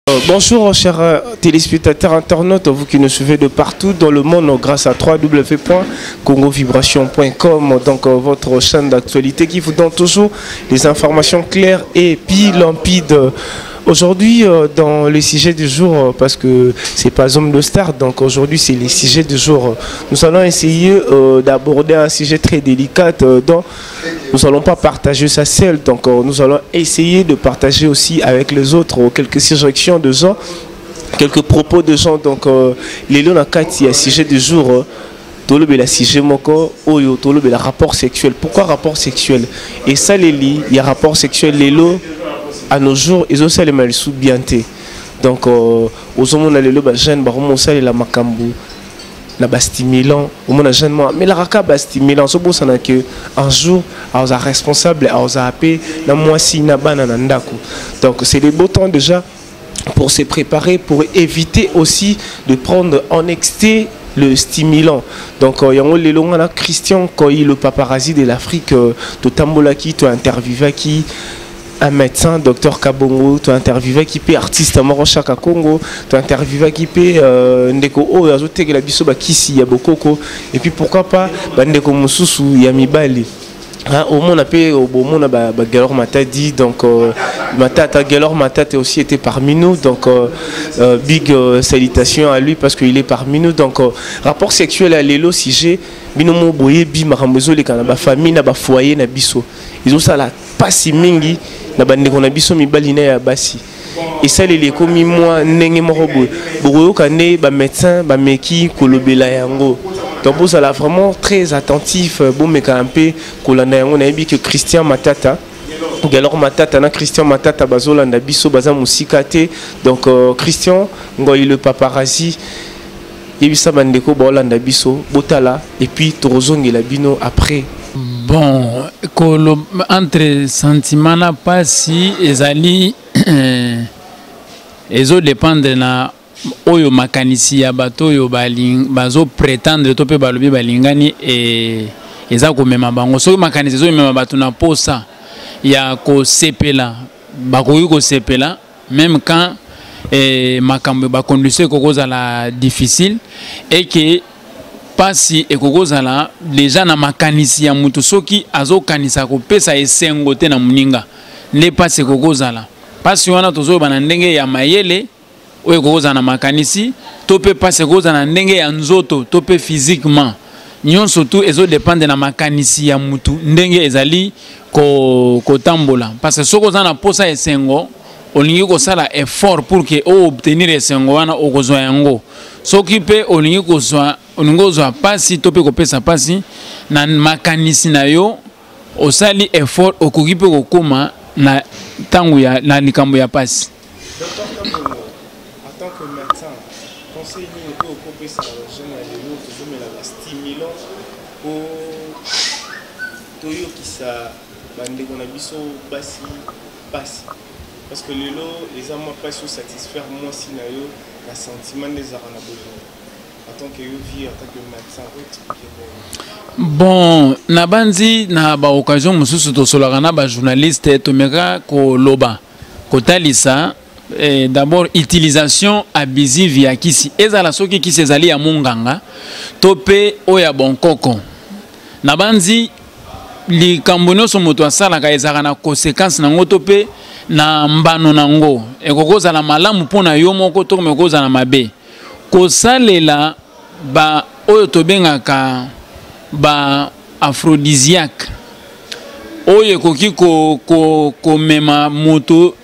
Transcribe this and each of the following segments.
Bonjour chers téléspectateurs internautes, vous qui nous suivez de partout dans le monde grâce à www.congovibration.com, donc votre chaîne d'actualité qui vous donne toujours des informations claires et limpides. Aujourd'hui dans le sujet du jour, parce que c'est pas homme de star, donc aujourd'hui c'est les sujets du jour. Nous allons essayer d'aborder un sujet très délicat dont nous n'allons pas partager ça seul, donc nous allons essayer de partager aussi avec les autres quelques suggestions de gens, quelques propos de gens. Donc les lots dans quatre, il y a sujet du jour. Tolobe la sujet moko oyo tolobe la rapport sexuel. Pourquoi rapport sexuel? Et ça les lit, il y a rapport sexuel les lots à nos jours ils ont ça les mal sous bienté. Donc aux hommes on a les lots jeune baromo ça la makambu na bastimulant au monde jeune moi mais la raka bastimulant so bossa na que un jour aux responsable aux AP na moi si na banana ndako. Donc c'est des beaux temps déjà pour se préparer, pour éviter aussi de prendre en excès le stimulant. Donc il y a les longs Christian quand il le paparazzi de l'Afrique de Tambolaki, tu as interviewé qui un médecin, docteur Kabongo, tu as interviewé qui peut artiste Morochaka Congo, tu as interviewé qui peut Ndeko O, ajouté que la biso bakisi ya bokoko et puis pourquoi pas Ndeko Mususu ya Mibali. Au monde appelé au bon monde Galor Mata dit donc Matata Galor Matata aussi était parmi nous donc big salutations à lui parce qu'il est parmi nous. Donc rapport sexuel à l'élo si j'ai binomo boye bi marambezo les kanaba famille na ba foyer na biso ils ont ça la pasi mingi na bande qu'on a biso mi balina ya basi et ça les commis moi ndenge morobo boyo kané ba médecin ba meki kolobela yango. Donc vous allez vraiment très attentif bon mais quand un peu kolanda on a dit que Christian Matata Galor Matata na Christian Matata bazolanda biso baza musikate donc Christian ngoy le paparazzi yebisa bandeko bolanda biso botala et puis torozongela bino après. Bon entre sentiment na pasi ezali ezo dépendre na oyo makanisi ya bato oyo bazo prétendre to pe balobi balingani et eza ko mema bango soki makanisi ezo mema bato na posa ya ko sepela bakoki ko sepela même quand makambo ba conduire kokoza la difficile et que pasi ekokoza la déjà na makanisi ya mutu soki azo kanisa ko pesa esengo te na muninga ne pasi kokoza la pasi wana tozo bana ndenge ya mayele oyo kokoza na makanisi to pe pasi kokoza na ndenge ya nzoto to pe physiquement nyonso tu ezo dépendre na makanisi ya mutu ndenge ezali ko tambola parce que soko za na posa esengo olingi ko sala effort pour que o obtenir esengo wana okozwa yango soki pe olingi kozwa oningo zwa pasi to pe ko pesa pasi na makanisi na yo osali effort okoki pe kokoma na tangu ya na likambo ya pasi. En tant que médecin, conseil nous au couper ça jeune à l'élo que je mets la stimulant au toyo qui ça bande qu'on a biso basi parce que l'élo les amants pas se satisfaire moi sinayo la sentiment des arana besoin en tant que vie en tant que médecin. Bon na banzi na ba occasion mususu to solana ba journaliste to meka ko loba ko talisa d'abord utilisation abusive ya kisi ezala soki kisi ezali ya munganga tope oya bonkoko na banzi likambo so moto asala ka ezaka na conséquence na ngoto pe na mbano nango ekokoza na malamu pona yo moko to mekoza na mabe ko salela ba oyo tobengaka ba aphrodisiaque oyo koki ko mema moto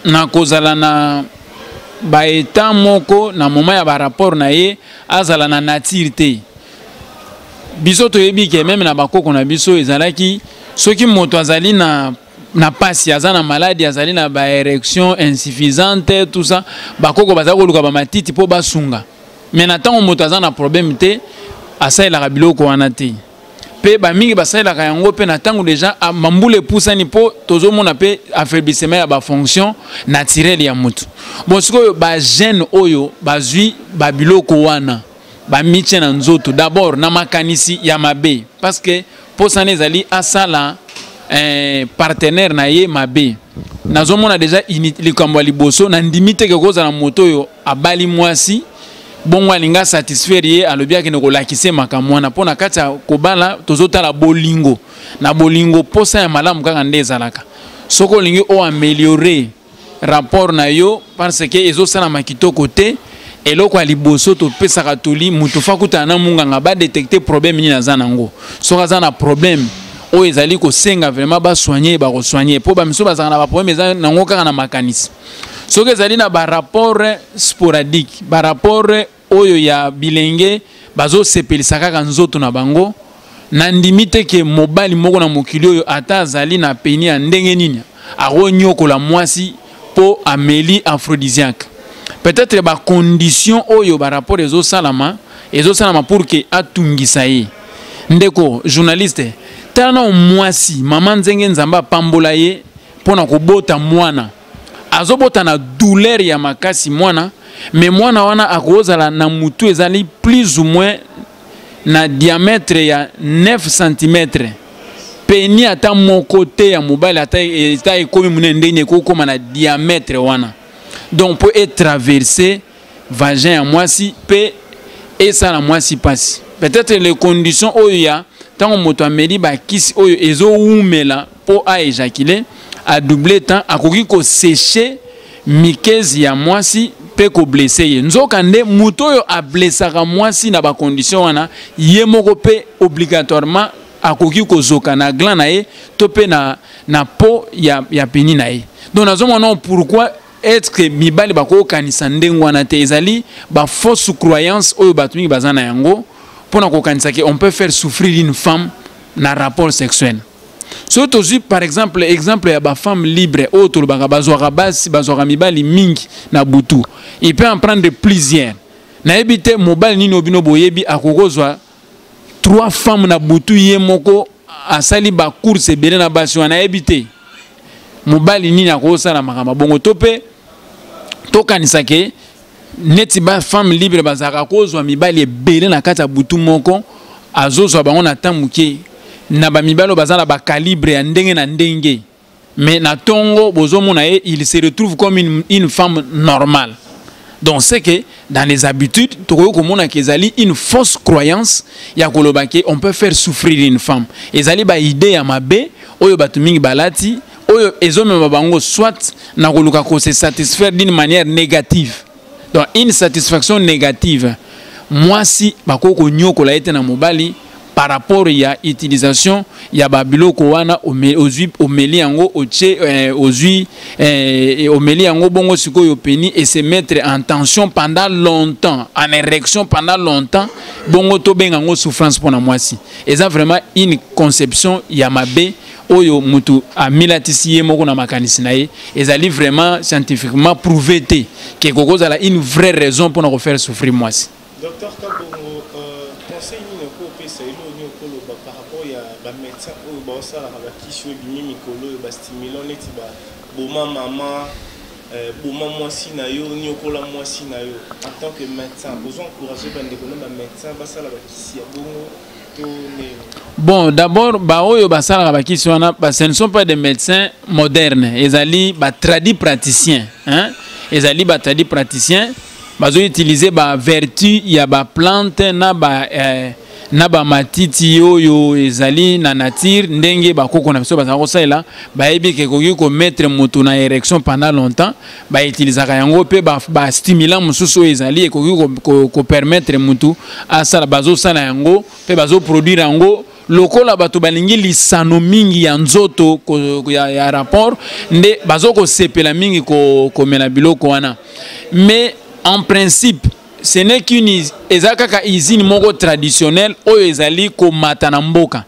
na kozala na ba état moko na moment ya ba rapport na ye azala na nature te biso to yebi ke même na bakoko na biso ezalaki soki moto azali na pasi azana maladie azali na ba érection insuffisante tout ça bakoko bazako luka ba matiti po basunga mais na tango moto azana problème te asaila ka biloko wana te pe ba mingi basaila ka yango pe na tango déjà mambule pusani po tozo mona pe affaiblissement ya ba fonction naturelle ya mutu bon siko ba gène oyo bazui ba biloko wana ba miche na nzoto d'abord na makanisi ya mabe parce que posane ezali asala partenaire na ye mabe nazomona déjà likambo liboso na ndimite ke koza na moto yo abali mwasi bongo alinga satisfaire ye alobi akende kolakise makamwana pona kati ya kobala tozotala bolingo na bolingo posa ya malamu kaka nde ezalaka soko olingi o améliorer rapport na yo parce que ezosala makitoko te eloko ya liboso topesaka toli mutu fakuta na munganga ba détecter problème nini aza nango soka aza na problème oyo ezali kosenga vraiment ba soigner ba soigner po ba miso bazaka na ba problème eza nango kaka na makanisi soki ezali na ba rapport sporadique ba rapport oyo ya bilenge bazosepelisa kaka nzoto na bango na ndimi te ke mobali moko na mokili oyo ata azali na peni ya ndenge nini akonyokola mwasi po ameli aphrodisiaque peut-être ba condition oyo ba rapport ezosalama pour que atungisa ye ndeko journaliste tana mwasi mama nzenge nzamba pambola ye pona kobota mwana azobota na douleur ya makasi mwana mais mwana wana akozala na mutu ezali plus ou moins na diamètre ya 9 cm peni ata moko te ya mobali ata ekomi munene ndenge ekokoma na diamètre wana donc pour être traversé vagin ya mwasi pe esala mwasi pasi peut-être les conditions oyo ya tant moto ameli ba kisi oyo ezowumela po a éjaculer a doubler temps akoki ko sécher mikezi ya mwasi pe ko blesser ye nzoka nde moto oyo a blessaka mwasi na ba condition wana ye moko pe obligatoirement akoki ko zoka na gland na ye to pe na po ya peni na ye donc nazomona pourquoi est-ce que mibali bako kanisa ndengo wana te ezali ba fausse croyance oyo batungi bazana yango pona ko kanisa que on peut faire souffrir une femme na rapport sexuel surtout aussi par exemple ya ba femme libre auto baka bazwaka basi bazwaka mibali mingi na butu il peut en prendre plusieurs na ebite mobali nini obino boyebi akokozwa 3 femmes na butu ye moko asali ba course ebele na basi wana ebite mobali nini akosala makama bongo tope tokanisa ke neti ba femme libre bazaka kozwa mibali ebele na kati ya butu moko azozwa bango na tamuke na ba mibalo bazala ba calibre ya ndenge na ndenge mais na tongo bozomona ye il se retrouve comme une femme normale. Donc c'est que dans les habitudes toko komona kezali une fausse croyance ya koloba ke on peut faire souffrir une femme ezali ba idée ya mabe oyo batu mingi balati oyo ezomema bango soit na koluka ko se satisfaire d'une manière négative. Donc une satisfaction négative mwasi bakoko nyokola ete na mobali par rapport à l'utilisation ya babiloko wana omeli yango oche ozui omeli yango bongo sikoyo peni et se mettre en tension pendant longtemps en érection pendant longtemps bongo to bengango souffrance pour na mwasi eza vraiment une conception ya mabe oyo mutu a milatisi ye moko na makanisi na ye ezali vraiment scientifiquement prouvé te que kokozala une vraie raison pour na faire souffrir mwasi. Docteur Kabongo, conseil par rapport à médecin ou à ça, qui suit bien Mikolo, stimulant les tiba, boma maman, boma moi si nayo, ni okola moi si nayo. En tant que médecin, besoin encourager ben déconner un médecin, basa la qui bon, d'abord, ce ne sont pas des médecins modernes, ils allaient tradis praticiens, hein? Ils allaient tradis praticiens. Bazo utiliser ba vertu ya ba plante na ba matiti yo ezali na nature ndenge ba koko na biso ba kosala ba yebi ke koki ko mettre moto na érection pendant longtemps ba utiliser yango pe ba stimulant mususu ezali e koki ko permettre moto asala bazo sala yango pe bazo produire yango lokola bato balingi lisano mingi ya nzoto ya rapport nde bazo ko sepela mingi ko mena biloko wana mais en principe, ce n'est qu'une usine moko traditionnelle ou ezali ko matanamboka.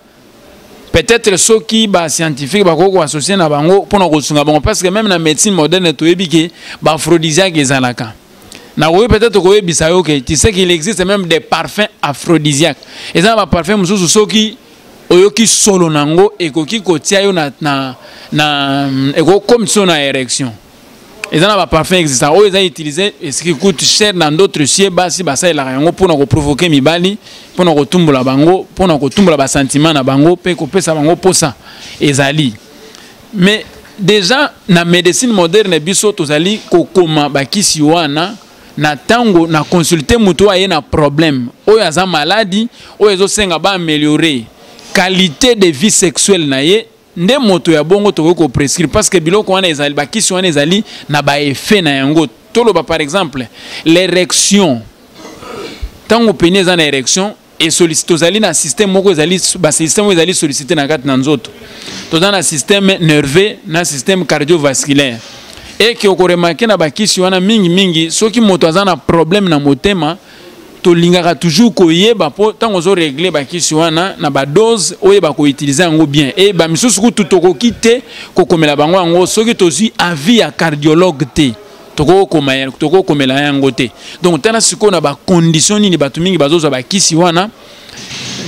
Peut-être ceux qui ba scientifique ba ko associer na bango pour ko sunga bango parce que même la médecine moderne to ebiki ba aphrodisiaque ezalaka. Na ko peut-être ko ebisa yo que tu sais qu'il existe même des parfums aphrodisiaques. Et ça ba parfum mususu soki oyoki solo nango ekoki ko tia yo na eko comme son érection. Ils ont un parfum existant. Ils ont utilisé ce qui coûte cher dans d'autres cieux. Si basa il a rien pour nous provoquer mibali, pour nous retomber la bango, pour nous retomber la sentiment na bango, pe couper sa bango pour ça. Ezali. Mais déjà na médecine moderne biso tozali kokoma bakisi wana na tango na consulter mutu aye na problème oyo aza maladie oyo ezosenga ba améliorer qualité de vie sexuelle na ye nde moto ya bongo to ko prescrire parce que biloko wana ezali bakisi wana ezali na ba effet na yango toloba par exemple l'érection tango peni eza na érection et sollicite ozali na système moko ezali ba système ezali sollicité na kati na nzoto toza na système nerveux na système cardiovasculaire et que okoremake na bakisi wana mingi soki moto aza na problème na motema tolingaka toujours koyeba po tango ozo régler bakisi wana na ba dose oyeba ko utiliser yango bien et ba misusu kutu tokoki te kokomela bango yango soki tozwi avis ya cardiologue te toko komela yango te donc tana siko na ba condition nini batu mingi bazozwa bakisi wana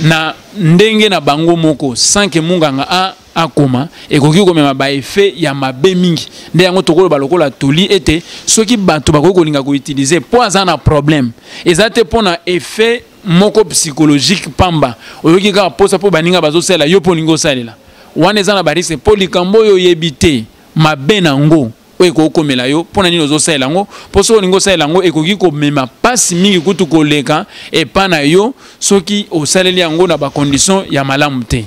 na ndenge na bango moko sans que munganga akoma ekoki komema ba effet ya mabe mingi nde yango tokolo lokola toli ete soki bato bakoki kolinga ko utiliser po aza na problème ezate pona effet moko psychologique pamba oyoki ka posa po baninga bazosela yo po lingo salela wana eza na barise po likambo yo yebite mabe nango oyo kokomela yo pona nini ozosala yango poso lingo sala yango ekoki komema pasi mingi kutu koleka epa na yo soki osaleli yango na ba condition ya malamu te.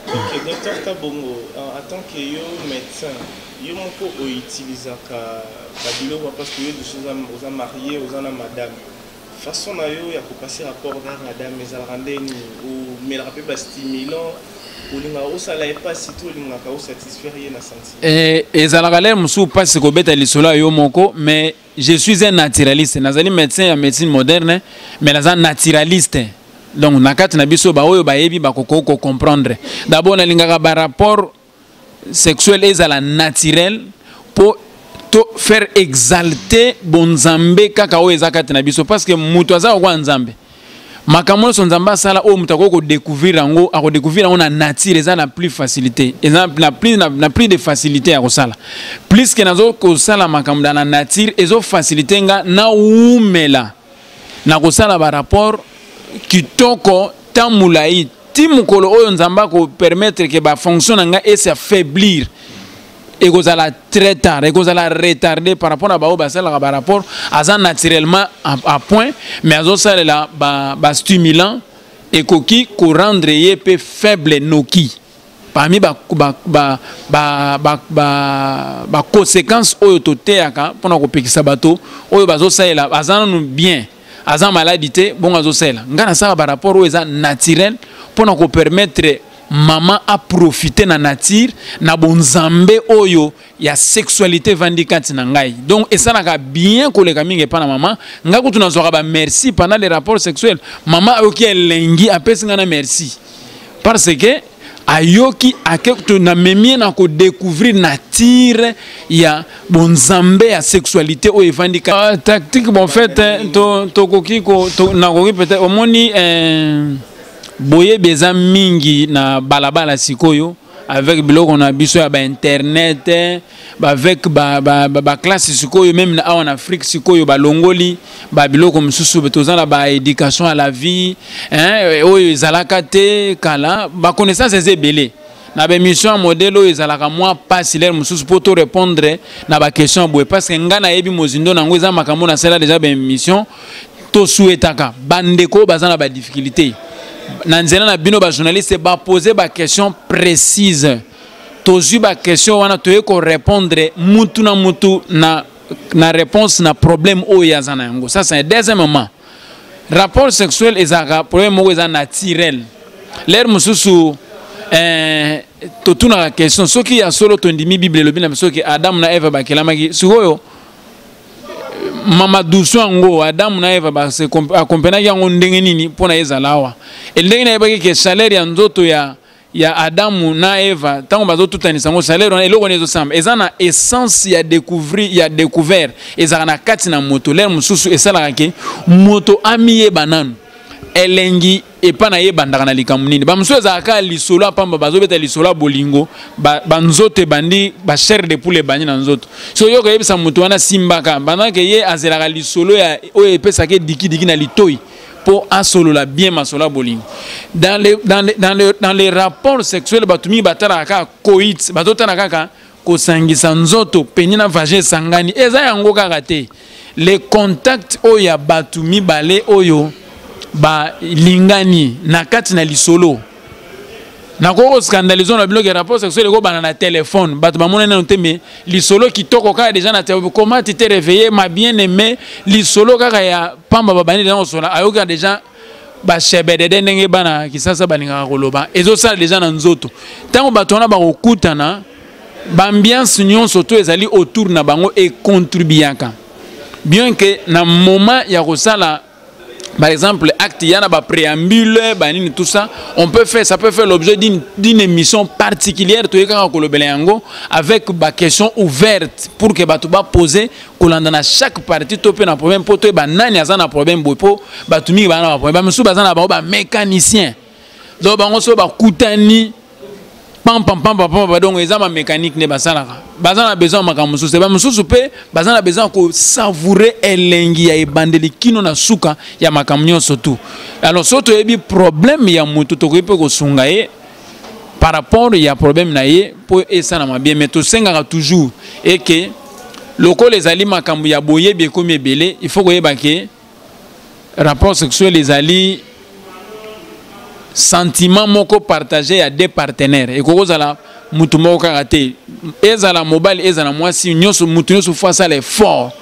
Ok, docteur Kabongo, en tant que médecin, yo moko o utilisaka babilo parce que yo aux mariés, aux madame. Façon na yo ya ko passer rapport na madame mais elle rende ni ou mais rappel ba stimulant ou linga o sala pas si tout linga ka o satisfaire na senti. Ezalaka l'air musu passe ko beta lisolo yo moko mais je suis un naturaliste, nazali médecin ya médecine moderne mais naza naturaliste. Donc nakati na biso ba oyo ba yebi ba kokoko comprendre. D'abord na lingaka ba rapport sexuel ezala naturel pour faire exalter bonzambe kaka oyo ezakati na biso parce que mutu aza kwa nzambe. Makamolo son nzamba sala o mutu ko découvrir yango ako découvrir on a nature eza na plus facilité. Exemple na plus de facilité à kosala. Plus que nazo ko sala makamda na nature ezo facilité nga na umela. Na kosala ba rapport kitoko tamulai timukolo oyo nzamba ko permettre que ba fonction nga et s'affaiblir et que ça la très tard et que ça la retarder par rapport à ba ba sala ba rapport azan naturellement à point mais azo sala la ba stimulant et koki ko rendre yep faible noki parmi ba conséquences oyo toteaka pona ko pekisa bato oyo bazo sala azan bien azan maladie bon azosela ngana ça par rapport aux naturel pour nous permettre maman à profiter na nature na bonzambe oyo ya sexualité vandikati na ngai donc et ça n'a bien koleka mingi pa na maman ngaku tunazoka ba merci pendant les rapports sexuels maman oki elengi apesi ngana merci parce que ayoki aketo na memie na ko découvrir nature ya bonzambe ya sexualité o evandika tactique bon fait to koki ko na koki peut-être omoni boye beza mingi na balabala sikoyo avec biloko na biso ya ba internet avec ba classe sikoyo même en Afrique sikoyo ba longoli ba biloko msusu betozana ba éducation à la vie oyo ezalaka te kala ba connaissance ezebele na ba mission modèle oyo ezalaka moi pasilaire msusu pour te répondre na ba question boye parce que ngana yebi mozindo nango eza makambo na sala déjà ba mission to souhaitaka bandeko bazana ba difficulté nanzela na bino ba journaliste ba poser ba question précise tozu ba question wana toye ko répondre mutu na réponse na problème o yazana yango ça c'est un deuxième moment rapport sexuel ezaka problème mo eza naturel l'air mususu totuna la question soki ya solo tondimi bible lobi na soki Adam na Eva bakelamaki sikoyo mama douce ngo Adam na Eva ba se accompagner yango ndenge nini pona ezalawa ndenge na yebaki ke salaire ya nzoto ya Adam na Eva tango bazo tutanisa ngo salaire na eloko nezo samba ezana essence ya découvert ezana na kati na moto l'air mususu esala ke moto amiye bananu elengi epa na ye bandaka na likamunini ba mususu ezaka lisolo pamba bazo beta lisolo bolingo ba nzoto bandi ba chair de poule bani na nzoto so yo ko yebisa moto wana simbaka bandaka ye azelaka lisolo ya oyo epesa ke diki na litoi pour asolola bien masola bolingo. Dans les rapports sexuels, batumi bataraka coït, batotanaka ko sangisa nzoto penina vagin sangani eza yango kaka te. Les contacts oya batumi bale oyo ba lingani nakati na lisolo. Nako scandalisons la blog rapport sexuel ko bana na téléphone bato ba mona na nteme lisolo kitoko kaka déjà na téléphone comment tu t'es réveillé ma bien-aimé lisolo kaka ya pamba babani dans sola ayoka déjà ba chebede ndenge bana kisasa baninga koloba ezo sala déjà na nzoto tango bato na ba kokutana ba ambiance nyonso to ezali autour na bango et contribuaka bien que na moment ya kosala par exemple acte yana ba préambule banini tout ça ça peut faire l'objet d'une émission particulière to yeka kolobela yango avec ba question ouverte pour que ba to ba poser kolanda na chaque partie to pe na problème pour to ba nani azana problème bopo ba tumi ba na problème ba musu bazana ba mécanicien donc bango so ba kutani pam donc ils ont ma mécanique ne basalaka bazana besoin makambo so c'est ba mususu pe bazana besoin ko savourer elengi ya ebandeli kino na suka ya makamnyo surtout alors surtout ebi problème ya mutu to ko pe ko sunga ye par rapport ya problème na ye pour esa na bien mais to senga toujours et que loko les ali makambo ya boye bien comme ebele il faut ko yeba ke rapport sexuel les ali sentiment moko partagé à deux partenaires et koko zala mutu moko karaté ezala mobile ezala mwasi nyoso mutu nyoso face à l'effort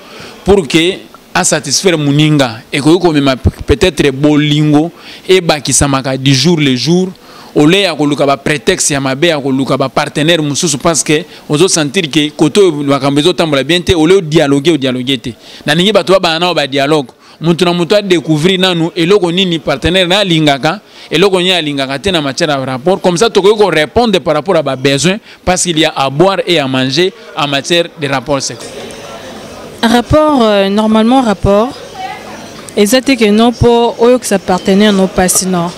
pour que à satisfaire muninga et koko mema peut-être bolingo et bakisamaka du jour le jour ole ya koluka ba prétexte ya mabe ya koluka ba partenaire mususu parce que ozo sentir que koto bakambezo tambola bien te ole dialoguer te na ningi bato ba na ba dialogue mutu na mutu a découvrir nanu eloko nini partenaire na lingaka eloko nya lingaka te na matière de rapport comme ça toko ko répondre par rapport à ba besoin parce qu'il y a à boire et à manger en matière de rapport sexuel. Normalement rapport exact que non pour oyo que sa partenaire non pas sinon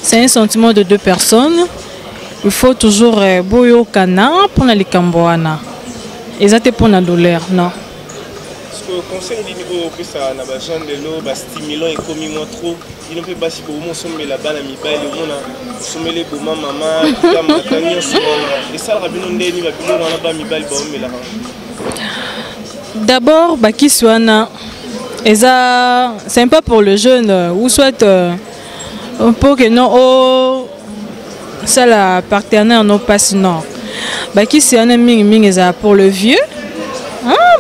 c'est un sentiment de deux personnes il faut toujours boyo kana pour na likamboana exact pour na douleur non. Le conseil du niveau que ça n'a pas genre de l'eau, stimulant et commis moins trop. Il ne peut pas si beaucoup sommet la balle à mi balle, on a sommé les beaux maman, et ça rabino ndeni va bilo dans la balle mi balle mais là. D'abord, baki suana, eza sympa pour le jeune ou soit pour que non oh ça la partenaire non pas sinon. Baki suana ming eza pour le vieux.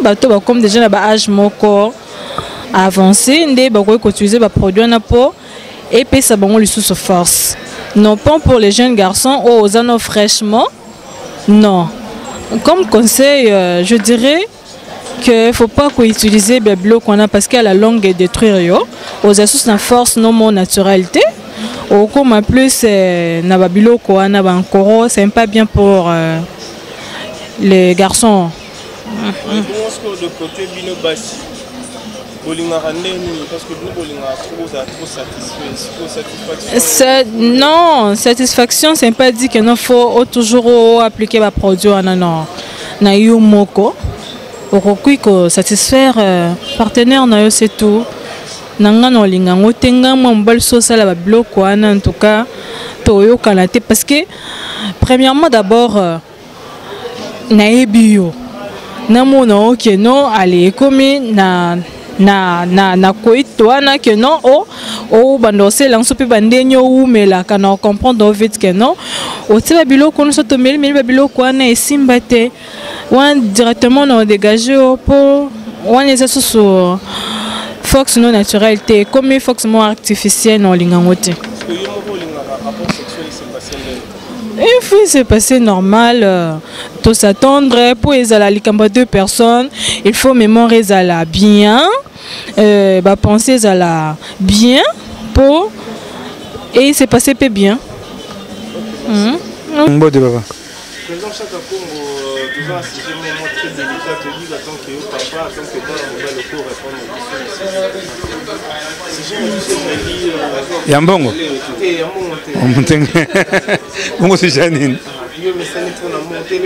Bateau comme déjà na ba âge moko avancé ndé ba ko utiliser ba produit na po et puis ça bango le sous force non pas pour les jeunes garçons aux anneaux fraîchement non comme conseil je dirais que faut pas qu'on utiliser béblo qu'on a parce qu'à la longue détruire yo aux assos na force non mon naturalité au comme plus na babilo ko na ba encore c'est pas bien pour les garçons. De côté bino basi bolinga randeni parce que nous bolinga trop satisfait non satisfaction c'est pas dit que non faut toujours appliquer ba produit non na yo moko okokui ko satisfaire partenaire na yo c'est tout nanga no linga ngotenga mbal sosala ba bloc en tout cas to yo kanate parce que premièrement d'abord na ebio namona que non allez comme na koitwana que non o bandose lanso pe bandenyo ou mais là quand on comprend vite que non o teba biloko no soto meli biloko na esimbate wan directement on dégager pour wan les sur fox non naturalité comme fox non artificiel non lingangote. Il faut se passer normal, tout s'attendre pour les à la deux personnes. Il faut mémoriser à la bien, penser à la bien pour et se passer peu bien. Bon de papa. Président chaque Congo toujours un sujet vraiment très délicat te dit attends que papa attends que dans la mobile le cours répondre aux questions. Yambongo. Bongo c'est Janine.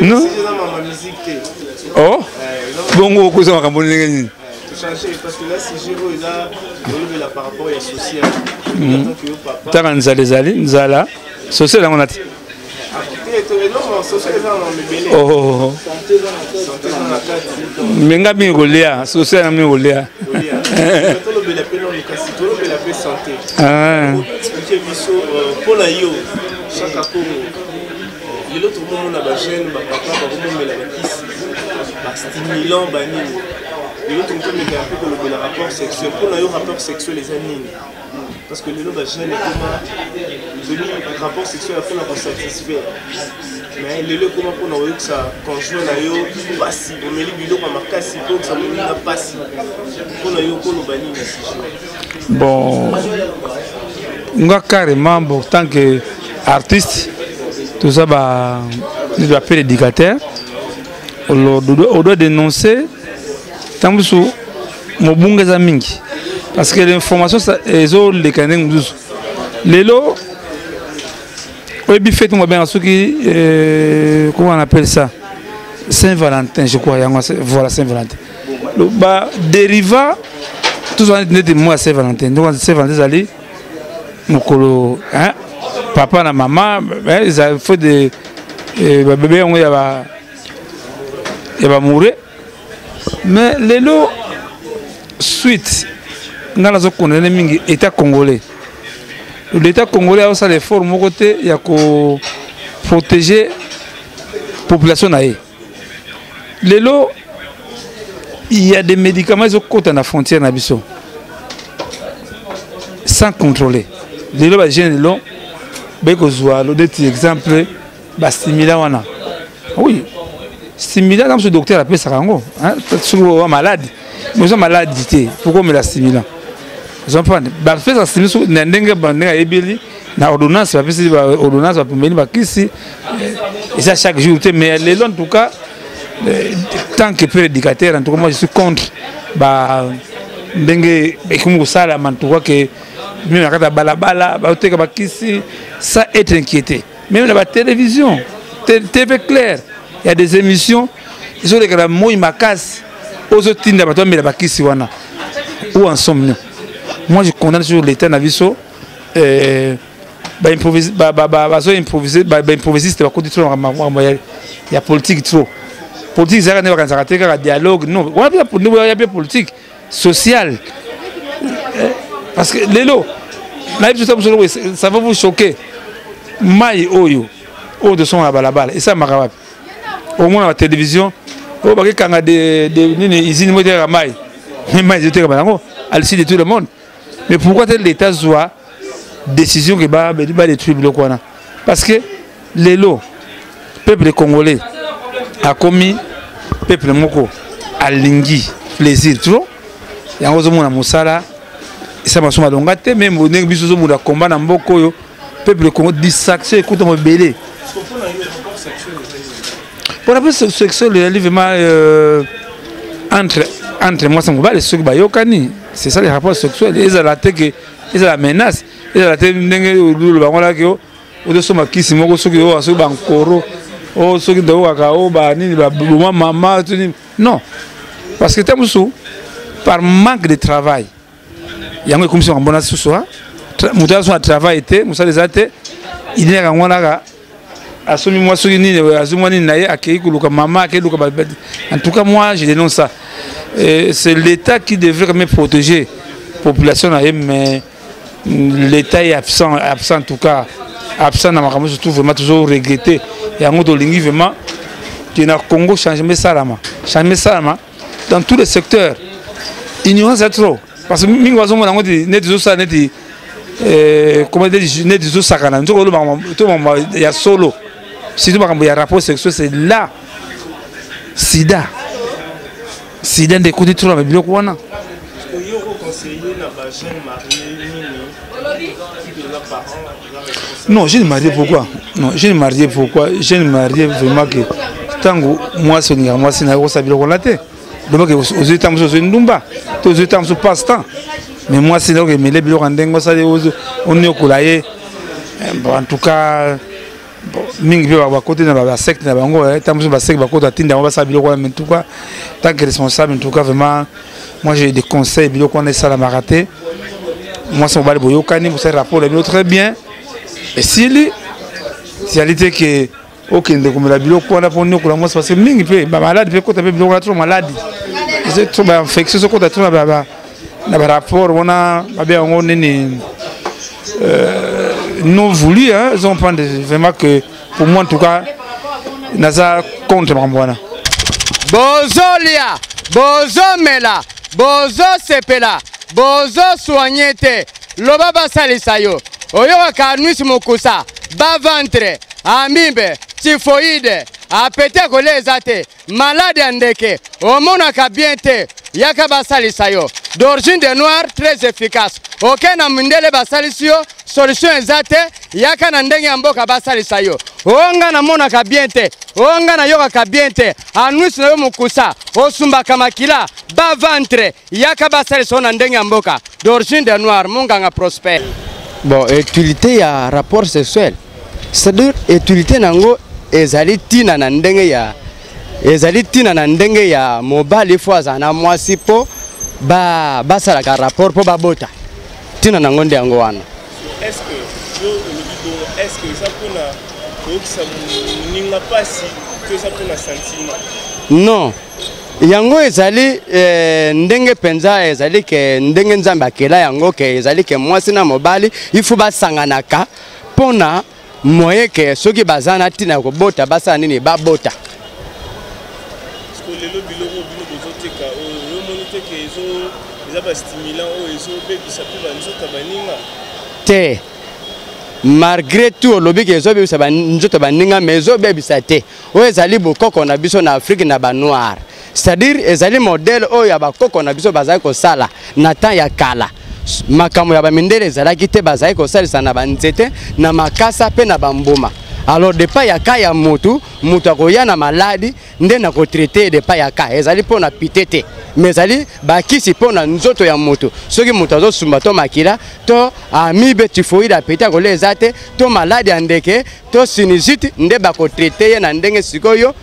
Non. Oh. Bongo kuza makambo ndenge nini? changer parce que là si Géro est là on là par rapport à social taka nzali nzala social on a oh menga mi rolea social mi rolea ah pour la yo chaque Congo le tout le monde a ba jeune ba papa ba ko mela bakisi ba stimulant ba nini le tout le monde a un peu le rapport sexuel pour la yo rapport sexuel les années parce que le ba jeune comment le rapport sexuel afin de satisfaire mais le comment pour nous que ça conjoint la yo passi on met le biloko makasi pour que ça me na passi pour la yo ko lo bani bon nga carrément bon tant que artiste tout ça bah il doit appeler éducateur on doit dénoncer tant que sous mobunga za mingi parce que l'information ça ezo les canins douce lelo oui bien fait moi bien ceux qui comment on appelle ça Saint-Valentin je crois voilà Saint-Valentin le bah dériva tout ça n'est moi Saint-Valentin donc Saint-Valentin allez mokolo hein papa na maman ils ont fait des bébés on y a mourir mais lelo suite dans la zone congolaise mingi état congolais l'état congolais a aussi l'effort mon côté il y a que protéger population naé lelo il y a des médicaments ils ont côté na frontière na biso sans contrôler lelo ba jeune lelo beko zwa lo des exemple ba stimulant wana oui stimulant comme ce docteur appelle ça rango hein sur malade mais sont malade dit pourquoi me la stimulant ils ont pas ba fait ça stimulant na ndenge bandinga ebili na ordonnance ba pesi ba ordonnance ba pemeli ba kisi et ça chaque jour mais les en tout cas tant que prédicateur en tout cas moi je suis contre ba ndenge ekumu sala man tout cas que même à la balabala, ça est inquiété. Même la télévision, TV clair, il y a des émissions, ils ont les gars moi ils m'acassent, aux autres tines d'abord mais la bakisi wana. Où en sommes-nous? Moi je condamne sur l'État naviso, improviser, improviser, c'est pas côté trop, il y a politique trop. Politique ça n'est pas un dialogue, non. Il y a bien politique, sociale. Parce que l'élo, ça va vous choquer. Maï oyo, de son à balabala. Et ça m'a au moins à la télévision, au baguette quand a des usines modèles à maï. Mais maï j'étais comme ça, à l'issue de tout le monde. Mais pourquoi l'État soit décision qui va détruire le Kwana? Parce que l'élo, peuple congolais a commis peuple moko à lingui plaisir trop. Il y a un autre monde à Moussala. Ça m'a souvent longate même au nègre biso mu da combat na mboko yo peuple congo distraction écoute mon belé pour la plus sexuel le vraiment entre moi ça me va les ceux ba yokani c'est ça les rapports sexuels ils ont la tête que ils ont la menace ils ont la tête ndenge le bango là que o de soma kisi moko soki o aso ba nkoro o soki do waka o ba nini ba maman non parce que tamusu par manque de travail il y a une commission en bonne ce soir mutation a travail été musa les até il est en là à ce moment sur ni à ce moment ni naé accueilli que maman accueilli en tout cas moi je dénonce ça c'est l'État qui devrait me protéger population mais l'État est absent en tout cas absent dans ma je trouve vraiment toujours regretté et en mode lingi vraiment qui na Congo changer ça dans tous les secteurs ignorance est trop. Parce que mingo azo mona ngoti neti ça neti comment dire neti zo sakana nzo lo ba ya solo si tu makambo ya rapport sexuel c'est là sida de côté trop mais biloko wana yo conseiller na ba jeune marié non jeune marié pourquoi non jeune marié pourquoi jeune marié vraiment que tango moi sonia moi sina ko sa biloko la te donc aux états aux ndumba aux états au passe-temps mais moi c'est donc mais les biloko ndengo ça on est au en tout cas mingi ba côté na ba secte na bango tamusu ba secte ba côté tinda ba sa biloko en tout cas tant que responsable en tout cas vraiment moi j'ai des conseils biloko on est ça la maraté moi son bali boyokani pour ce rapport est très bien et si réalité que okende comme la biloko on a pour nous moi parce que mingi pe ba malade pe côté pe biloko trop malade c'est trop ba infection so côté trop ba na rapport on a ba bien on nini non voulu, hein, ils ont pensé vraiment que, pour moi en tout cas, Naza contre Mambouana. Bozolia, Bozo Mela, Bozo Sepela, Bozo Soignete, Lobaba Salisayo, Oyoka Karnuis Mokusa, bas ventre, amibe, typhoïde, apete kolezate, malade andeke, omonaka biente, yakaba salisayo, d'origine de noir très efficace. Aucun amundele basalisio, solution ezate, yakana ndenge amboka basalisayo. Onga na monaka biente, onga na yoka biente, anuis na yo mukusa, osumba kamakila, bas ventre, yakaba salisayo na ndenge amboka, d'origine de noir, munganga prosper. Bon, utilité ya rapport sexuel. C'est-à-dire utilité nango ezali tina na ndenge ya mobile fois ana mwasi po ba sala ka rapport po ba bota tina nango nde yango wana. Est-ce que ça pona okisa ninga pasi que ça pona sentiment? Non. Yango ezali ndenge penza ezali ke ndenge nzambe akela yango ke ezali ke mwasi na mobali ifu basanganaka pona moye ke soki bazana tina ko bota basa nini ba bota. Parce que le biloko bino bozoteka o monite ke ezo ba stimulant o ezo bebisa pe banzoka baninga. Te. Malgré tout lobi ke ezo bebisa banzoka baninga mais ezo bebisa te. O ezali bokoko na biso na Afrique na ba noir. C'est-à-dire ezali modèle o ya bakoko na biso bazali ko sala na temps ya kala. Makambo ya bamindele ezalaki te bazali kosalisa na banzete na makasa pe na bambuma. Alors depa ya ka ya mutu akoya na maladi nde na ko traiter depa ya ka ezali pona pitete mais ezali bakisi pona nzoto ya mutu soki mutu azosumba to makila to amibe typhoïde apeti akole ezate to maladi andeke to sinusite nde bako traiter ye na ndenge sikoyo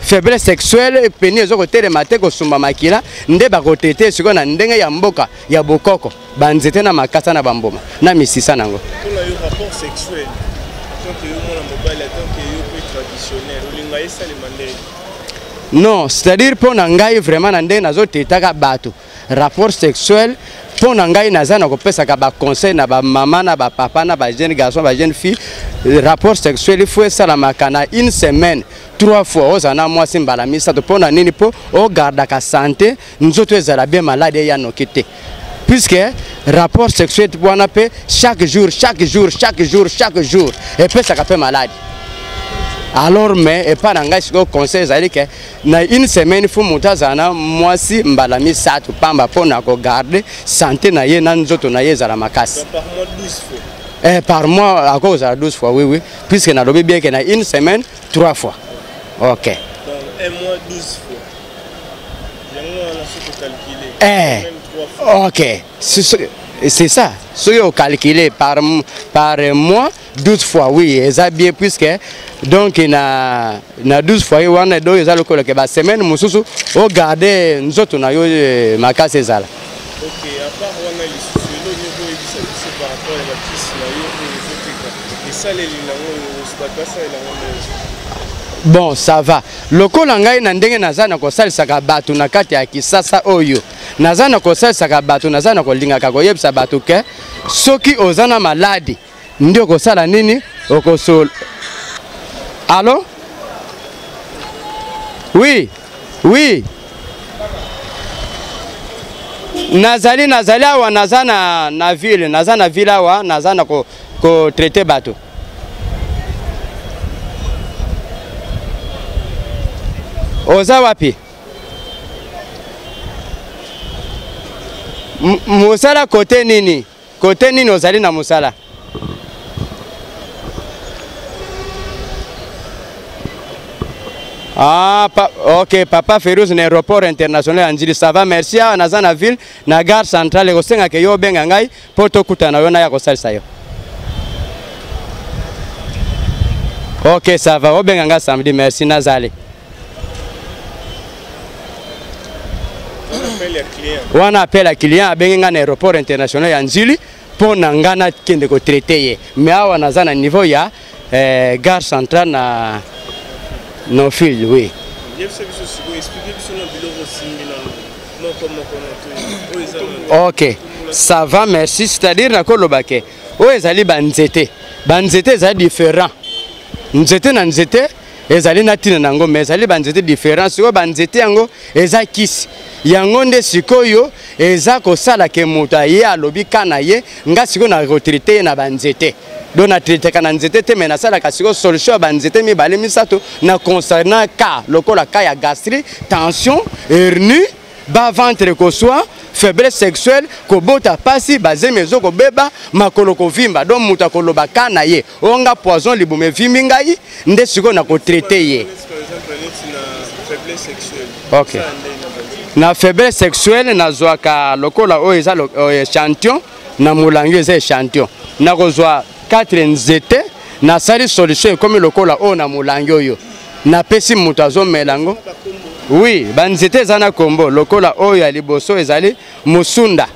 faiblesse sexuelle peni ezoko telema te kosumba makila nde bako traiter sikoyo na ndenge ya mboka ya bokoko banzete na makasa na bambuma na misisa nango. Pour le rapport sexuel tant que yo mona mobile tant que yo peu traditionnel olinga esa le mandé. Non, c'est-à-dire pour ngai vraiment na ndenge nazotetaka bato rapport sexuel pour ngai nazana ko pesa ka ba conseil na ba maman na ba papa na ba jeune garçon ba jeune fille rapport sexuel il faut ça la makana une semaine 3 fois ozana moi simbala misa to pona nini po o garda ka santé nzoto ezala bien malade ya nokite puisque rapport sexuel wana pe chaque jour et puis ça fait malade. Alors mais et pas ngai siko conseil zali que na une semaine faut mutazana mwasi mbala misatu pamba pona ko garder santé na ye na nzoto na ye zala makasi. Par mois 12 fois. Par mois à cause à 12 fois oui puisque na lobi bien que na une semaine 3 fois. OK. Donc un mois 12 fois. Yango on a fait calculer. OK. C'est ça. Si on calcule par mois 12 fois oui, ça bien puisque donc na 12 fois on a deux ça le que ba semaine mususu o garder nzoto na yo makase zala. OK, à part on a les solo niveau et par rapport à la piste na yo et ça les lango ça la bon ça va lokola ngai na ndenge nazana ko salisaka bato na kati ya kisasa oyo nazana ko salisaka bato nazana ko lingaka ko yebisa bato ke soki ozana maladi ndio ko sala nini okosol. Allô? Oui. Nazali awa nazana na ville awa nazana ko traiter bato. Oza wapi? Musala kote nini? Kote nini ozali na musala? OK, Papa Férouz na aéroport international Anjili, ça va, merci. Nazana ville, na gare centrale, kosenga ke yo benga ngai, poto kutana yo na ya kosalisa yo. Ok, ça va. Obenganga samedi, merci Nazali. On appelle à client à Benga aéroport international Yanzili pour Nangana kende ko traiter. Mais awa nazana niveau ya gare centrale na no fil, oui. Ok, ça va, merci. C'est-à-dire na kolobake. O ezali banzete. Banzete ezali différent. Nzete na nzete ezali natina nango mais ezali banzete différent. Siko banzete yango eza kisi. Yango nde sikoyo eza kosala ke moto ye alobi kana ye nga siko na retraité na banzete. Donc na traité kana nzete te mais na sala ka siko solution banzete mi bale misato na concernant cas lokola cas ya gastrique, tension, hernie, bas ventre ko soit faiblesse sexuelle ko bota pasi bazé mezo ko beba makolo ko vimba donc muta ko loba kana ye onga poison libume vimbi ngai nde siko na ko traiter ye. OK. Na faiblesse sexuelle na zoaka lokola o eza échantillon na mulangi eza échantillon na kozwa 4 nzete na sali solution comme lokola o na mulangi oyo na pesi muto azomelango. Oui, banzete zana kombo lokola o ya liboso ezali musunda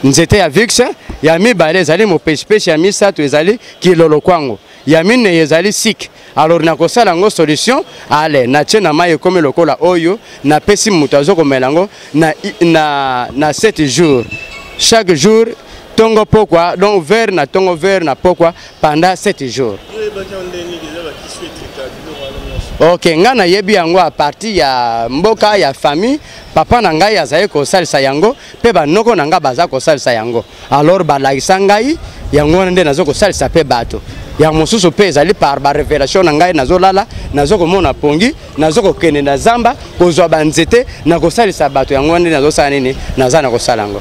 nzete ya vix ya mibale ezali mopespesi ya misato ezali kilolo kwango ya mine ezali sik. Alors na kosala ngo solution ale na tena maye comme lokola oyo na pesi muto azoko melango na 7 jours chaque jour tongo pokwa donc verre na tongo verre na pokwa pendant 7 jours. Ok, ngana yebi yango a partir ya mboka ya famille papa na ngai azaye ko salisa yango pe ba noko na nga baza ko salisa yango. Alors ba lakisa ngai yango nde nazo ko salisa pe bato. Ya mosusu pe ezali par ba révélation na ngai nazo lala nazo ko mona pongi nazo ko kende na zamba ko zwa banzete na ko salisa bato yango nde nazo sala nini naza na ko sala yango.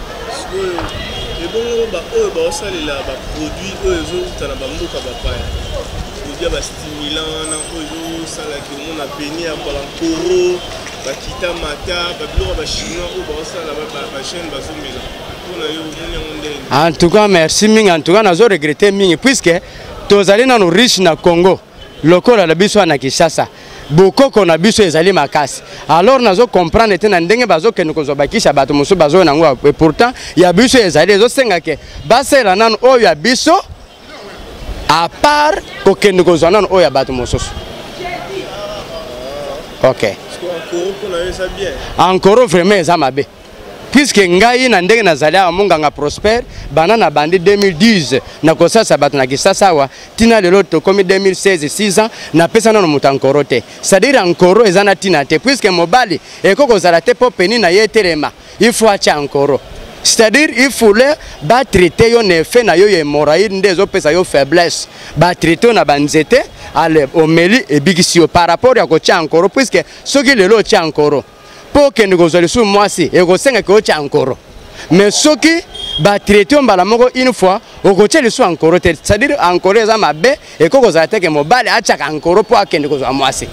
Ba o ba salela ba produit oyo tana ba mboka ba paya. Ba stimulant na oyo sala ki mona peni ya balankoro ba kita mata ba biloko ba chinois o ba sala ba chaîne ba zomela. En tout cas merci mingi, en tout cas nazo regretter mingi puisque tozali na no riche na Congo lokola la biso na Kinshasa bokoko na biso ezali makasi. Alors nazo comprendre te na ndenge bazo kende ko zobakisha bato mosu bazo na ngo et pourtant ya biso ezali ezo senga ke basela nano oyo ya biso à part ko kende ko zana oyo ya bato mosu. OK. Encore vraiment eza mabe. Puisque ngai na ndenge nazali a munganga Prosper banana bandi 2010 na kosasa bato na Kinshasa wa tina lelo to komi 2016 6 ans na pesa na muta encore te. C'est-à-dire encore ezana tina te puisque mobali ekoko zala te popeni na yetelema. Il faut acha encore. C'est-à-dire il faut le ba traiter yo ne fait na yo hémorroïde ndezo pesa yo faiblesse. Ba traiter na banzete ale omeli e bigisio par rapport ya ko cha encore puisque soki lelo cha encore pour que nous allions moi si et que c'est que encore mais ce qui va traiter on bala moko une fois au côté le soit encore c'est-à-dire encore ça m'a bé et que vous attaquez mon balle à chaque encore pour que nous moi si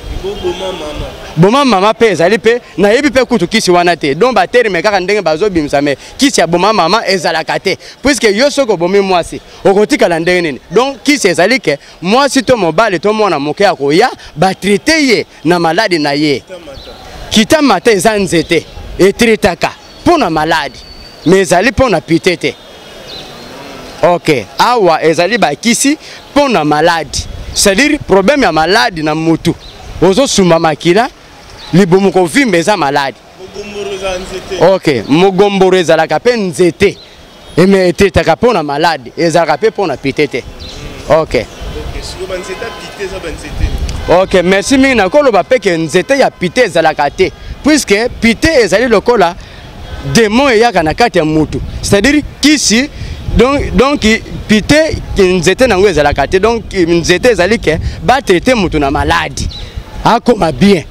bon maman pèse ali pe na yebi pe kutu kisi wanate donc ba terme kaka ndenge bazo bimisa me kisi ya bon maman ezala kate puisque yo soko bomi moi si au côté kala ndenge nini donc kisi ezali ke moi si to mon balle to mona moke akoya ba traiter ye na maladie na ye kita mata eza nzete etritaka pona maladi mais ezali pona pitete. OK, awa ezali bakisi pona maladi c'est-à-dire problème ya maladi na mutu ozo suma makila libumu ko vimba eza maladi. OK, mogomboro ezalaka pe nzete mais etritaka pona maladi ezalaka pe pona pitete. OK. OK, merci mingi na koloba pe ke nzete ya pite ezalaka te puisque pite ezali lokola démon eyaka na kati ya mutu c'est-à-dire kisi donc pite nzete nango ezalaka te donc nzete ezali ke ba traiter mutu na maladi akoma bien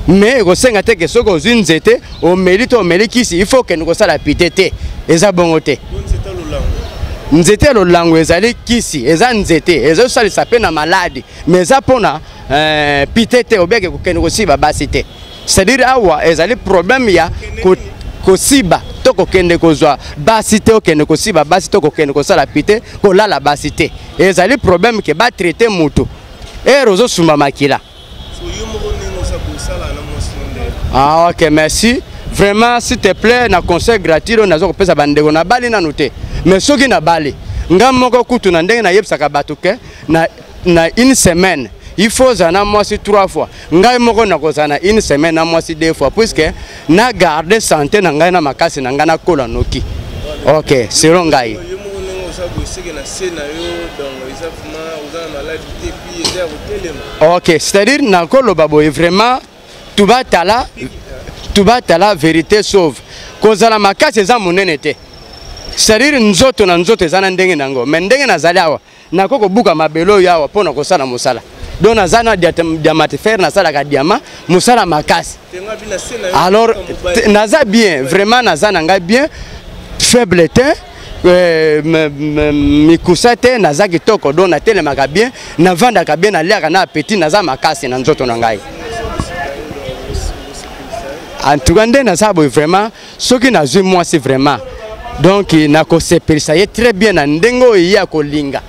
mais ekosenga te ke soko ozwi nzete omeli to omeli kisi il faut ke nikosala pite te eza bongo te. Nzete lolango ezali kisi eza nzete ezosalisa pe na maladi mais eza pona pitete obeke kokende kosiba basi te c'est-à-dire awa ezali problème ya kosiba to kokende kozwa basi te okende kosiba basi to kokende kosala pite kolala basi te ezali problème ke ba traiter mutu et rozo suma makila. Ah ok, merci. Vraiment, s'il te plaît, na conseil gratuit, on a pesa bandego na bali na noté. Mais soki na bali, ngam moko kutu na ndenge na yebsaka batuke na une semaine. Il faut zana moi si 3 fois. Ngai moko na kozana une semaine na moi si 2 fois puisque na garder santé na ngai na makasi na ngana kola noki. OK, selon ngai. OK, c'est-à-dire na koloba boy vraiment tout va tala vérité sauve. Kozala makasi za monene te. C'est-à-dire nzoto na nzoto zana ndenge nango. Mais ndenge na zali awa na koko buka mabelo yawa pona kosala musala. Donc nazana diamant fer na sala ka diamant musala makasi. Alors naza bien, vraiment nazana nga bien faible te mikusate naza kitoko donc na tele maka bien na vanda ka bien na leka na appétit naza makasi na nzoto na ngai. En tout cas naza boy vraiment soki nazui moi c'est vraiment donc na ko sepelisa ye très bien na ndengo ya ko linga.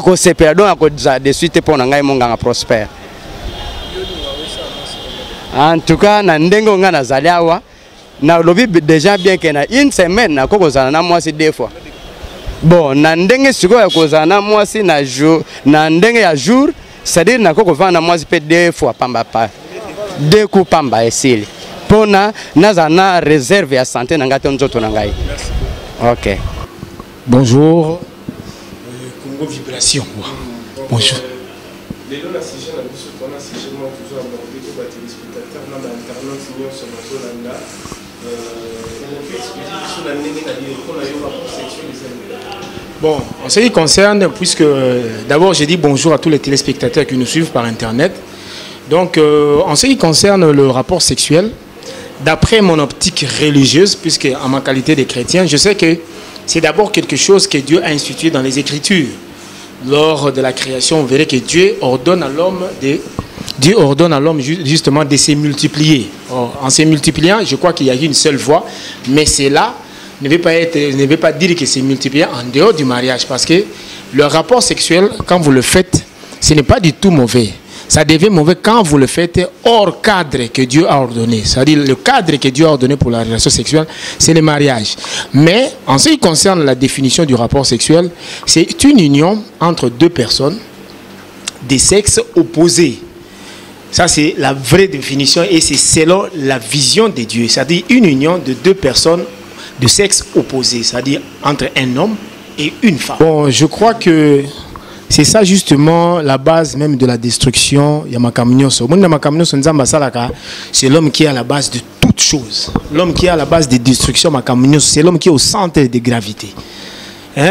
Ko sepela donc ko de suite pour ngai monga prospère. En tout cas na ndengo nga na zaliawa na lobi déjà bien que na une semaine na koko zana na moi c'est 2 fois. Bon na ndenge siko ya ko zana moi c'est na jour na ndenge ya jour c'est-à-dire na koko vana moi c'est 2 fois pamba pa 2 coups pamba esili pona na zana réserve ya santé na ngate nzoto na ngai. OK. Bonjour. Vibration. Bonjour. Bon, en ce qui concerne, puisque d'abord j'ai dit bonjour à tous les téléspectateurs qui nous suivent par internet. Donc en ce qui concerne le rapport sexuel, d'après mon optique religieuse, puisque en ma qualité de chrétien, je sais que c'est d'abord quelque chose que Dieu a institué dans les Écritures. Lors de la création, on verrait que Dieu ordonne à l'homme justement de se multiplier. Or, en se multipliant, je crois qu'il y a une seule voie, mais cela ne veut pas dire que c'est multiplié en dehors du mariage, parce que le rapport sexuel, quand vous le faites, ce n'est pas du tout mauvais. Ça devient mauvais quand vous le faites hors cadre que Dieu a ordonné. C'est-à-dire le cadre que Dieu a ordonné pour la relation sexuelle, c'est le mariage. Mais en ce qui concerne la définition du rapport sexuel, c'est une union entre 2 personnes des sexes opposés. Ça, c'est la vraie définition et c'est selon la vision de Dieu. C'est-à-dire une union de 2 personnes de sexe opposés. C'est-à-dire entre un homme et une femme. Bon, je crois que c'est ça justement la base même de la destruction. C'est l'homme qui est à la base de toutes choses. L'homme qui est à la base des destructions, c'est l'homme qui est au centre de gravité.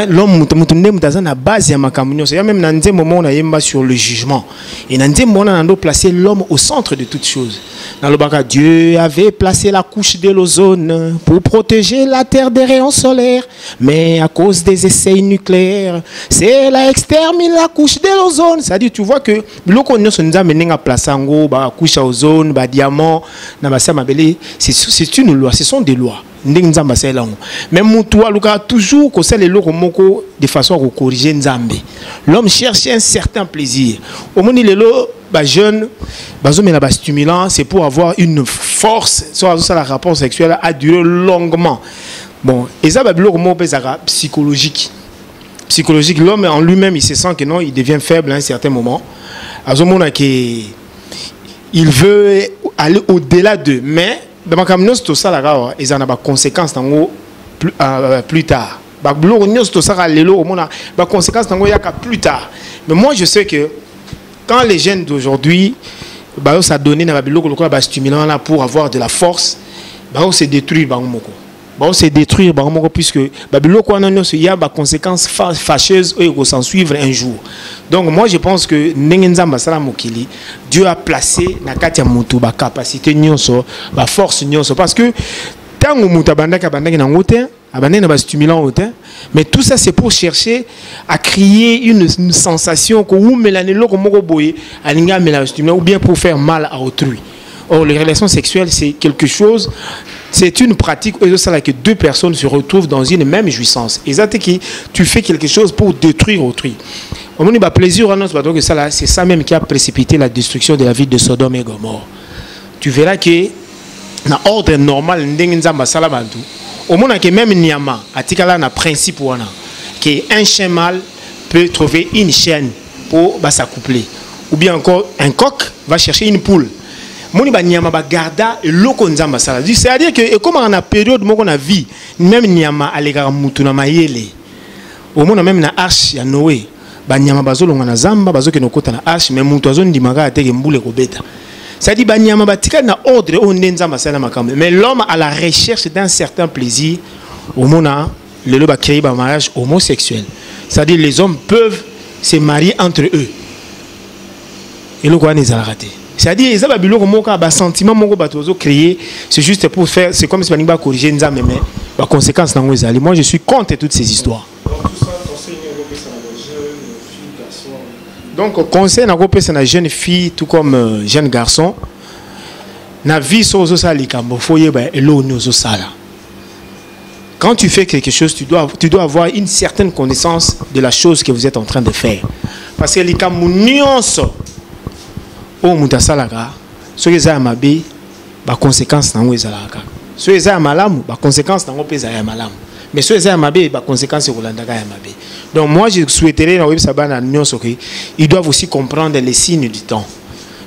L'homme est la base de il y a même un moment où on a sur le jugement. Et on a placé l'homme au centre de toutes choses. Dans le bac, Dieu avait placé la couche de l'ozone pour protéger la Terre des rayons solaires. Mais à cause des essais nucléaires, c'est la extermine la couche de l'ozone. C'est-à-dire, tu vois que l'on nous a mené à placer la couche d'ozone, diamant, c'est une loi, ce sont des lois. Mais toujours de façon à corriger Nzambe. L'homme cherche un certain plaisir. Au moment où les jeunes, stimulant, c'est pour avoir une force. Soit le rapport sexuel a duré longuement. Bon, et ça c'est psychologique. Psychologique, l'homme en lui-même, il se sent que non, il devient faible à un certain moment. À ce moment il veut aller au-delà d'eux, mais dans ma communauté, tout ça, ils ont des conséquences plus tard. Plus tard. Mais moi, je sais que quand les jeunes d'aujourd'hui, ça donne un stimulant pour avoir de la force, se détruire. C'est détruire puisque il y a des conséquences fâcheuses et qu'on s'en suivre un jour. Donc moi je pense que Dieu a placé na katia mutu ba capacité nyonso ba force nyonso parce que tant mutu bandaka na ngote abandaka ba stimulant autant mais tout ça c'est pour chercher à créer une sensation que ou melane loko moko boye alinga mela stimulant ou bien pour faire mal à autrui. Or, les relations sexuelles, c'est quelque chose, c'est une pratique où que 2 personnes se retrouvent dans une même jouissance. Et ça, tu fais quelque chose pour détruire autrui. Au moins, il plaisir que ça, c'est ça même qui a précipité la destruction de la ville de Sodome et Gomorrhe. Tu verras que dans l'ordre normal, au moins, que même Niama, a principe qu'un chien mâle peut trouver une chienne pour s'accoupler. Ou bien encore, un coq va chercher une poule. C'est-à-dire que comme on a période où on a vu, même Niama a les gars moutuna maïele. Au moins, même na arche ya Noé. Banyama bazolo ngana zamba bazo ke nokota na arche mais mutu azo ndimaka ateke mbule kobeta. C'est-à-dire banyama batika na ordre on nzamba sana makambe. Mais l'homme à la recherche d'un certain plaisir au mona le loba créer un mariage homosexuel. C'est-à-dire les hommes peuvent se marier entre eux. Et le quoi n'est pas raté. C'est-à-dire ils ont biloko moka ba sentiment moko batozo créer, c'est juste pour faire, c'est comme si on va corriger nzamba mais ba conséquence nango ezali. Moi je suis contre toutes ces histoires. Donc, conseil à la jeune fille, tout comme jeune garçon, na vie quand tu fais quelque chose, tu dois avoir une certaine connaissance de la chose que vous êtes en train de faire. Parce que les camounions, au Mutasalaka, ceux qui ont des conséquences dans les alaka. Ceux qui ont malamu, des conséquences dans les malamu. Mais ceux qui ont des conséquences sur les mabe. Donc moi je souhaiterais ils doivent aussi comprendre les signes du temps.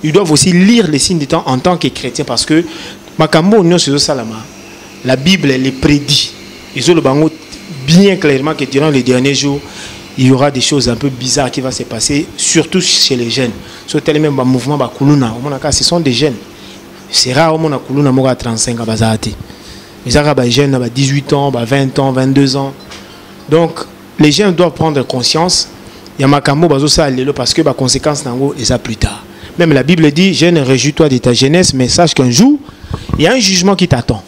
Ils doivent aussi lire les signes du temps en tant que chrétiens parce que la Bible les prédit. Ils ont le bango bien clairement que durant les derniers jours il y aura des choses un peu bizarres qui vont se passer, surtout chez les jeunes. Sur tel même mouvement ce sont des jeunes. C'est rare au Kuluna à 35 ans bazati. Les Arabes jeunes à 18 ans, 20 ans, 22 ans. Donc les gens doivent prendre conscience. Il y a makambo bazosa lelo parce que les conséquences nango les a plus tard. Même la Bible dit jeune, réjouis-toi de ta jeunesse, mais sache qu'un jour il y a un jugement qui t'attend.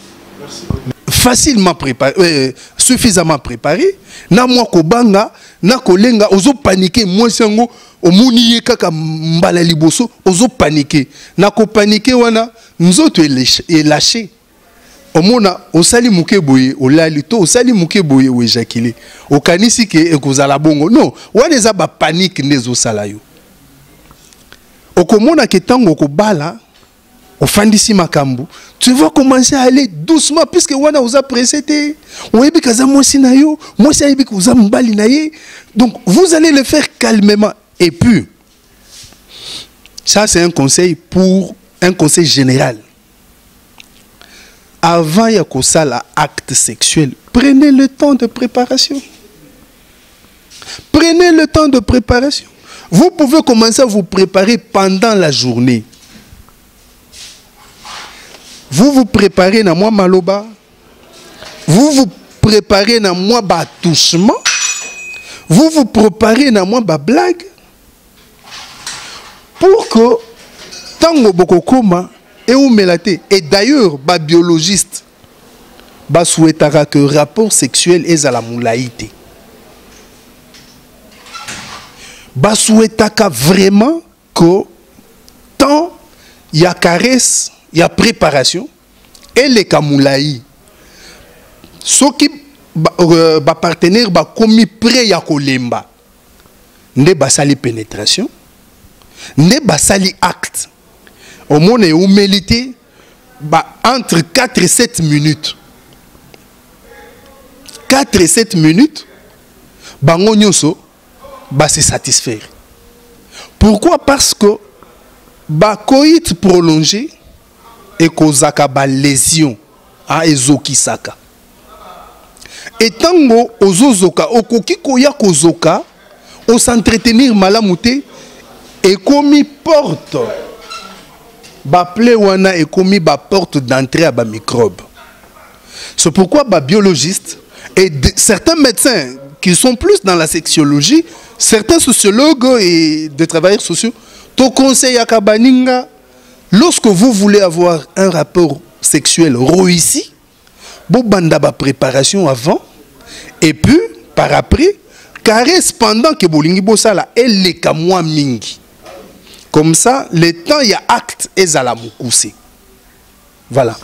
Facilement préparé, suffisamment préparé. Na moi kobanga, na kolenga, ozo paniquer, moi sango, omuni kaka mbala liboso, ozo paniquer. Na ko paniquer wana, nzoto est lâché. Omona osali muke boye olali to osali muke boye o éjaculé okanisi ke ekozala bongo non wana eza ba panique ndezo sala yo okomona ke tango ko bala ofandisi makambu tu vas commencer à aller doucement puisque wana oza pressé te oyebi kaza mosi na yo mosi ayebi ko oza mbali na ye donc vous allez le faire calmement et puis ça c'est un conseil général. Avant y a acte sexuel, prenez le temps de préparation. Prenez le temps de préparation. Vous pouvez commencer à vous préparer pendant la journée. Vous vous préparez dans moi maloba. Vous vous préparez dans moi touchement. Vous vous préparez dans moi blague. Pour que tango bokokoma et d'ailleurs, les biologistes souhaitera que le rapport sexuel est à la moulaïté. Souhaitera vraiment que tant il y a caresse, il y a préparation, et les kamoulaï, ceux qui partenaires commis prêt à kolemba, ne basali pénétration, ne basali acte. Au monde est humilité entre 4 et 7 minutes. 4 et 7 minutes, bango nyonso se satisfaire. Pourquoi? Parce que coït prolongé et kozaka lésion a ezokisaka. Et tango ozozoka okoki koya kozoka o s'entretenir malamute et komi porte plaie wana et komi porte d'entrée à ba microbe. C'est pourquoi biologistes et certains médecins qui sont plus dans la sexologie, certains sociologues et des travailleurs sociaux, te conseillent à Kabaninga, lorsque vous voulez avoir un rapport sexuel réussi, vous banda ba préparation avant et puis par après, caresse pendant que bolingi bosala et les kamwa mingi. Comme ça, le temps, il y a acte et zala moukoussé. Voilà.